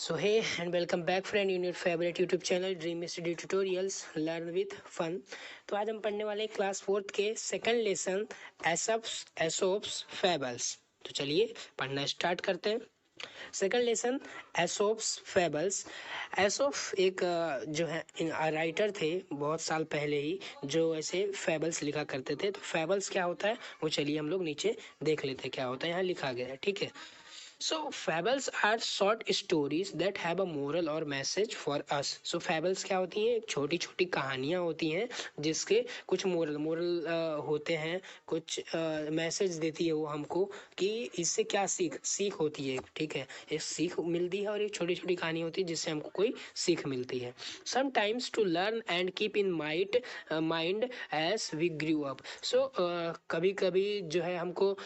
So hey and welcome back friend in your favorite YouTube channel Dream Studio Tutorials Learn with Fun। तो आज हम पढ़ने वाले हैं क्लास फोर्थ के सेकंड लेसन एसोप्स फेबल्स। तो चलिए पढ़ना स्टार्ट करते हैं। Second lesson Aesop's fables. Aesop एक जो है राइटर थे बहुत साल पहले ही, जो ऐसे फेबल्स लिखा करते थे। तो फेबल्स क्या होता है वो चलिए हम लोग नीचे देख लेते हैं क्या होता है। यहाँ लिखा गया है, ठीक है। So fables are short stories that have a moral or message for us। So fables क्या होती हैं? छोटी छोटी कहानियाँ होती हैं जिसके कुछ मोरल होते हैं, कुछ मैसेज देती है वो हमको कि इससे क्या सीख होती है, ठीक है। एक सीख मिलती है और एक छोटी छोटी कहानी होती है जिससे हमको कोई सीख मिलती है। Sometimes to learn and keep in mind as we grew up. So कभी कभी जो है हमको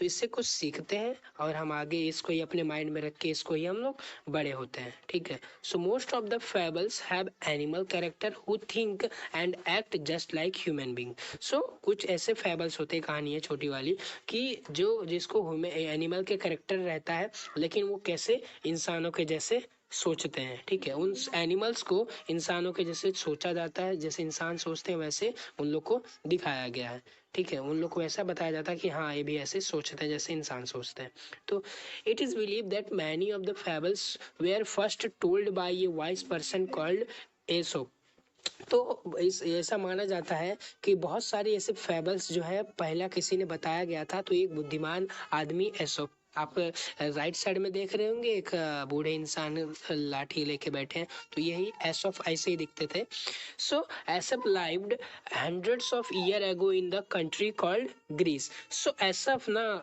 इससे कुछ सीखते हैं और हम आगे इसको ही अपने माइंड में रख के इसको ही हम लोग बड़े होते हैं, ठीक है। So most of the fables have animal character who think and act just like human being. So कुछ ऐसे फेबल्स होते हैं, कहानी है छोटी वाली, कि जिसको एनिमल के कैरेक्टर रहता है लेकिन वो कैसे इंसानों के जैसे सोचते हैं, ठीक है। उन एनिमल्स को इंसानों के जैसे सोचा जाता है, जैसे इंसान सोचते हैं वैसे उन लोग को दिखाया गया है, ठीक है। उन लोग को ऐसा बताया जाता है कि हाँ ये भी ऐसे सोचते हैं जैसे इंसान सोचते हैं। तो it is believe that many of the fables were first told by a wise person called Aesop. तो ऐसा माना जाता है कि बहुत सारे ऐसे फेबल्स जो है पहला किसी ने बताया गया था। तो एक बुद्धिमान आदमी एसोप, आप राइट साइड में देख रहे होंगे एक बूढ़े इंसान लाठी लेके बैठे हैं, तो यही एसोप ऐसे ही दिखते थे। So Aesop lived hundreds of year ago in the country called Greece. So Aesop ना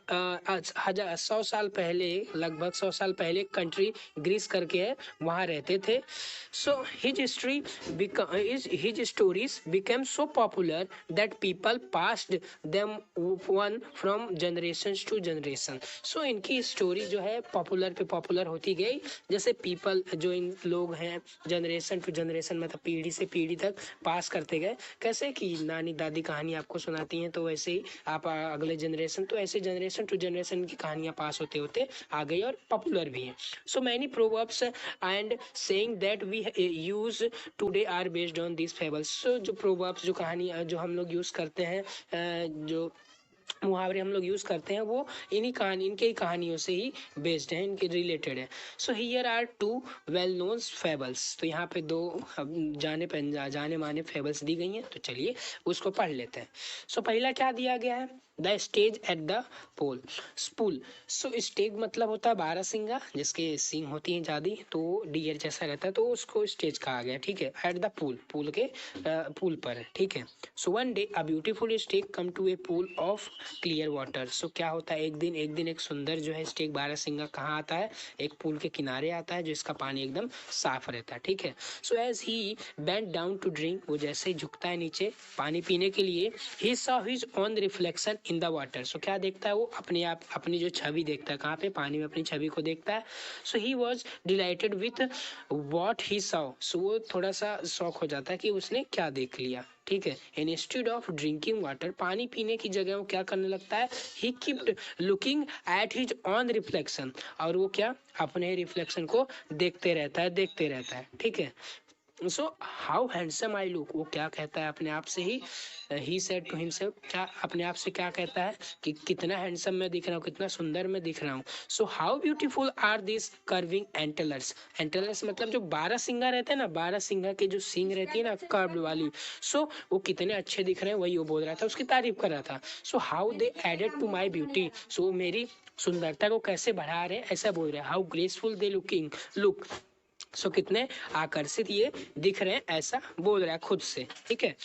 100 साल पहले, लगभग 100 साल पहले कंट्री ग्रीस करके है, वहाँ रहते थे। सो his stories became so popular that people passed them one from generations to generation। सो इनकी स्टोरी जो है पॉपुलर पे पॉपुलर होती गई, जैसे पीपल जो इन लोग हैं जनरेशन टू जनरेशन, मतलब पीढ़ी से पीढ़ी तक पास करते गए। कैसे कि नानी दादी कहानी आपको सुनाती हैं, तो वैसे ही आप अगले जनरेशन, तो ऐसे जनरेशन टू जनरेशन की कहानियाँ पास होते होते आ गई और पॉपुलर भी हैं। So many proverbs and saying that we use today are based on this fables. So जो प्रोवर्ब्स, जो कहानी जो हम लोग यूज करते हैं, जो मुहावरे हम लोग यूज करते हैं, वो इनके ही कहानियों से ही बेस्ड है, इनके रिलेटेड है। So here are two well known fables. तो यहाँ पे दो जाने माने फेबल्स दी गई हैं, तो चलिए उसको पढ़ लेते हैं। सो पहला क्या दिया गया है? The stag at the pool spool. So stag मतलब होता है बारहसिंगा, जिसके सींग होती हैं ज्यादा, तो डियर जैसा रहता है, तो उसको स्टेज कहा गया, ठीक है। एट द पूल, पूल के पूल पर, ठीक है। So one day a beautiful stag come to a pool of clear water. So क्या होता है, एक दिन एक सुंदर जो है स्टेक बारहसिंगा कहाँ आता है? एक पूल के किनारे आता है जिसका पानी एकदम साफ रहता है, ठीक है। So as he bent down to drink, वो जैसे ही झुकता है नीचे पानी पीने के लिए, he saw his own reflection in the water. So क्या देखता है वो? अपने आप अपनी जो छवि देखता है, कहाँ पे? पानी में अपनी छवि को देखता है। So he was delighted with what he saw. So वो थोड़ा सा शौक हो जाता है कि उसने क्या देख लिया, ठीक है। इंस्टेड ऑफ ड्रिंकिंग वाटर, पानी पीने की जगह वो क्या करने लगता है? He kept looking at his own reflection, और वो क्या अपने रिफ्लेक्शन को देखते रहता है, ठीक है। So how handsome I look, वो क्या कहता है अपने आप से ही सेड टू हिमसेल्फ, क्या अपने आप से क्या कहता है कि कितना हैंडसम मैं दिख रहा हूँ, कितना सुंदर मैं दिख रहा हूँ। So how beautiful are this curving antlers. Antlers मतलब जो बारह सिंगा रहते हैं ना, बारह सिंगा की जो सींग रहती है ना कर्व्ड वाली, सो वो कितने अच्छे दिख रहे हैं, वही वो बोल रहा था, उसकी तारीफ कर रहा था। So how they added to my beauty, so मेरी सुंदरता को कैसे बढ़ा रहे हैं, ऐसा बोल रहे हैं। हाउ ग्रेसफुल दे लुक, सो कितने आकर्षित ये दिख रहे हैं, ऐसा बोल रहा है खुद से, ठीक है।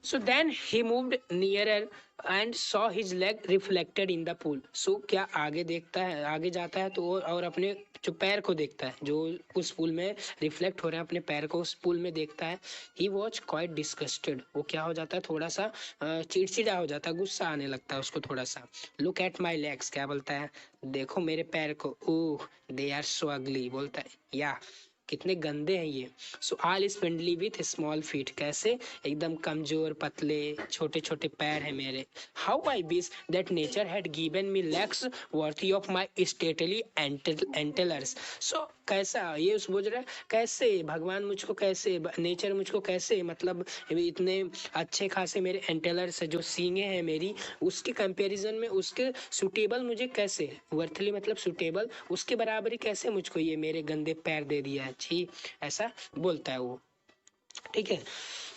So then he moved nearer and saw his leg reflected in the pool. So क्या आगे देखता है, आगे जाता है तो और अपने जो पैर को देखता है, जो उस पूल में रिफ्लेक्ट हो रहे हैं, अपने पैर को उस पूल में देखता है। ही वॉज क्वाइट डिस्गस्टेड, वो क्या हो जाता है? थोड़ा सा चिड़चिड़ा हो जाता है, गुस्सा आने लगता है उसको थोड़ा सा। लुक एट माई लेग्स, क्या बोलता है? देखो मेरे पैर को। ओह दे आर सो अगली, बोलता है या कितने गंदे हैं ये। So all spindly with small feet, कैसे, एकदम कमजोर पतले छोटे छोटे पैर हैं मेरे। How I wish that nature had given me legs worthy of my stately antlers. So कैसा, ये उस बोल रहा है कैसे भगवान मुझको, कैसे नेचर मुझको कैसे, मतलब इतने अच्छे खासे मेरे एंटेलर्स है, जो सींगे हैं मेरी, उसके कंपैरिजन में उसके सुटेबल मुझे कैसे, वर्थली मतलब सुटेबल, उसके बराबरी कैसे मुझको ये मेरे गंदे पैर दे दिया है, छी, ऐसा बोलता है वो। ठीक है।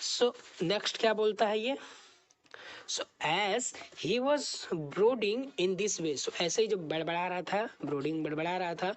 सो नेक्स्ट क्या बोलता है ये, so as he was brooding in this way, so ऐसे ही जो बड़बड़ा रहा था, ब्रोडिंग बड़बड़ा रहा था,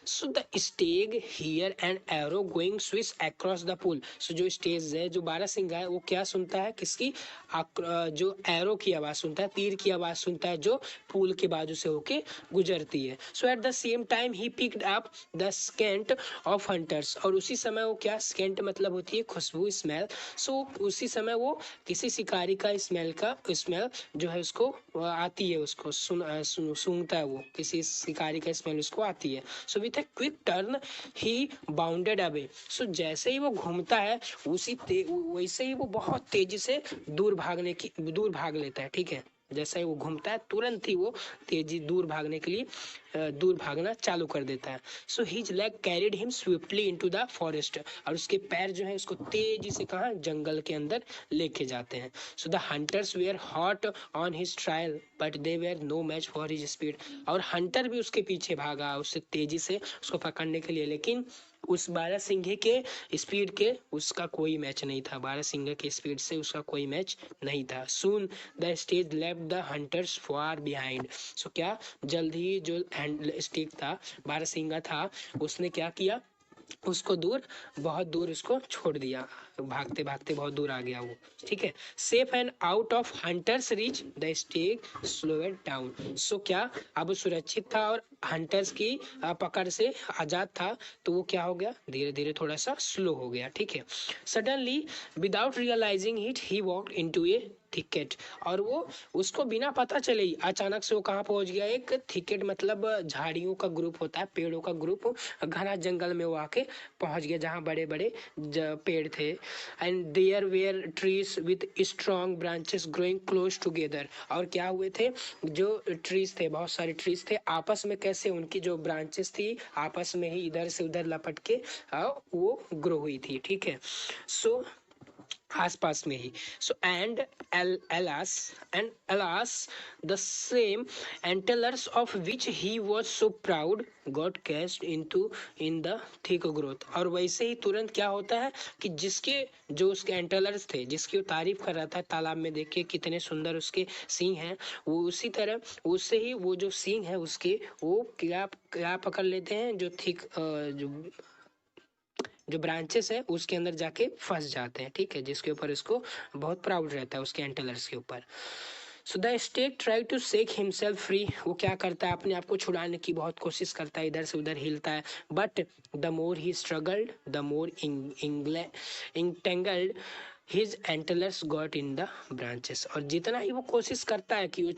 so the stag hear and arrow going switch across the pool, so जो स्टेज है, जो बारहसिंगा है, वो क्या सुनता है, किसकी, जो एरो की आवाज सुनता है, तीर की आवाज सुनता है, जो पुल के बाजू से होके गुजरती है। So at the same time he picked up the scent of hunters, और उसी समय वो क्या, स्केंट मतलब होती है खुशबू, स्मेल। सो उसी समय वो किसी शिकारी का स्मेल जो है उसको आती है, उसको सूंघता है, वो किसी शिकारी का स्मेल उसको आती है। So with a quick turn he bounded away, so जैसे ही वो घूमता है वैसे ही वो बहुत तेजी से दूर भाग लेता है। ठीक है, जैसा ही वो घूमता है तुरंत ही वो तेजी दूर भागने के लिए दूर भागना चालू कर देता है। So his leg carried him swiftly into the forest, और उसके पैर जो है उसको तेजी से कहाँ, जंगल के अंदर लेके जाते हैं। So the hunters were hot on his trail but they were no match for his speed, और हंटर भी उसके पीछे भागा उससे तेजी से उसको पकड़ने के लिए, लेकिन उस बारहसिंघे के स्पीड के उसका कोई मैच नहीं था, बारहसिंघे के स्पीड से उसका कोई मैच नहीं था। Soon the stag left the hunters far behind, so क्या, जल्द ही जो स्टेज था, बारहसिंघा था, उसने क्या किया, उसको बहुत दूर उसको छोड़ दिया, भागते भागते बहुत दूर आ गया वो। ठीक है, safe and out of hunters reach the stag slowed down, so क्या, अब वो सुरक्षित था और हंटर्स की पकड़ से आजाद था, तो वो क्या हो गया, धीरे धीरे थोड़ा सा स्लो हो गया। ठीक है, suddenly without realising it he walked into a thicket, और वो उसको बिना पता चले ही अचानक से वो कहाँ पहुंच गया, एक थिकेट मतलब झाड़ियों का ग्रुप होता है, पेड़ों का ग्रुप, घना जंगल में वो आके पहुंच गया जहाँ बड़े बड़े पेड़ थे। And there were trees with strong branches growing close together, और क्या हुए थे, जो ट्रीज थे, बहुत सारे ट्रीज थे, आपस में कैसे, उनकी जो ब्रांचेस थी आपस में ही इधर से उधर लपट के वो ग्रो हुई थी। ठीक है, सो आसपास में ही। सो alas the same antlers of which he was so proud got cast into in the thick growth, और वैसे ही तुरंत क्या होता है कि जिसके जो उसके एंटेलर्स थे, जिसकी वो तारीफ कर रहा था तालाब में देख के कितने सुंदर उसके सींग हैं, वो उसी तरह उससे ही वो जो सींग है उसके, वो क्या क्या पकड़ लेते हैं, जो थिक जो ब्रांचेस है उसके अंदर जाके फंस जाते हैं। ठीक है, जिसके ऊपर इसको बहुत प्राउड रहता है उसके एंटेलर्स के ऊपर। So the stag tried to shake himself free, वो क्या करता है, अपने आप को छुड़ाने की बहुत कोशिश करता है, इधर से उधर हिलता है, but the more he struggled the more entangled his antlers got in the branches, और जितना ही वो कोशिश करता है कि वो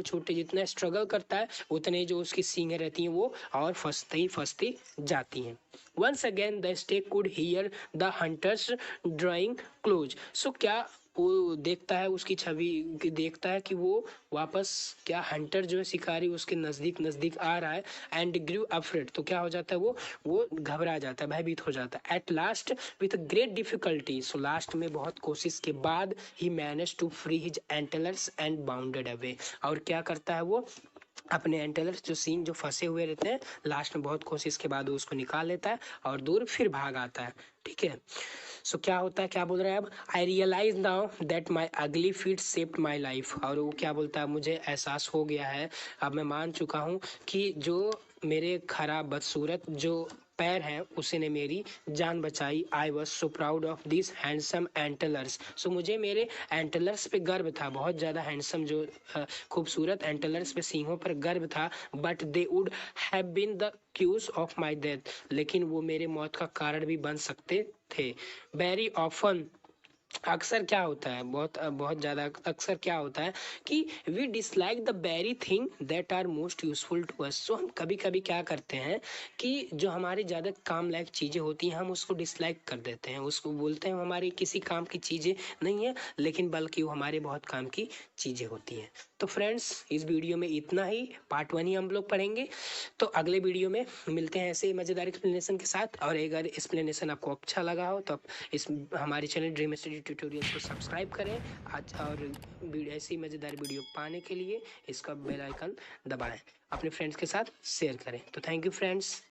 छोटे जितना स्ट्रगल करता है, उतने जो उसकी सींगें रहती हैं वो और फंसती जाती हैं। Once again the stag could hear the hunters drawing close, so क्या, वो देखता है उसकी छवि देखता है कि वो वापस क्या, हंटर जो है शिकारी उसके नजदीक नजदीक आ रहा है। एंड ग्रू अफ्रेड, तो क्या हो जाता है, वो घबरा जाता है, भयभीत हो जाता है। At last with great difficulty, so last में बहुत कोशिश के बाद ही manage to free his antlers and bounded away, और क्या करता है वो अपने एंटेलर्स जो सींग जो फंसे हुए रहते हैं, लास्ट में बहुत कोशिश के बाद वो उसको निकाल लेता है और दूर फिर भाग आता है। ठीक है, सो क्या होता है, क्या बोल रहा है अब, आई रियलाइज नाउ दैट माई अगली फीट सेव्ड माई लाइफ, और वो क्या बोलता है, मुझे एहसास हो गया है, अब मैं मान चुका हूँ कि जो मेरे खराब बदसूरत जो पैर हैं उसी ने मेरी जान बचाई। I was so proud of this handsome antlers, so मुझे मेरे एंटेलर्स पे गर्व था, बहुत ज़्यादा हैंडसम जो खूबसूरत एंटेलर्स पे सींगों पर गर्व था। But they would have been the cause of my death, लेकिन वो मेरे मौत का कारण भी बन सकते थे। वेरी ऑफन अक्सर क्या होता है, बहुत बहुत ज़्यादा अक्सर क्या होता है कि we dislike the very thing that are most useful to us. So हम कभी कभी क्या करते हैं कि जो हमारे ज़्यादा काम लायक चीज़ें होती हैं हम उसको डिसलाइक कर देते हैं, उसको बोलते हैं हमारी किसी काम की चीज़ें नहीं है, लेकिन बल्कि वो हमारे बहुत काम की चीज़ें होती हैं। तो फ्रेंड्स, इस वीडियो में इतना ही, पार्ट 1 ही हम लोग पढ़ेंगे। तो अगले वीडियो में मिलते हैं ऐसे ही मज़ेदार एक्सप्लेनेशन के साथ। और अगर एक्सप्लेनेशन आपको अच्छा लगा हो तो आप इस हमारे चैनल ड्रीम स्टडी ट्यूटोरियल्स को सब्सक्राइब करें आज, और ऐसी मज़ेदार वीडियो पाने के लिए इसका बेल आइकन दबाएं, अपने फ्रेंड्स के साथ शेयर करें। तो थैंक यू फ्रेंड्स।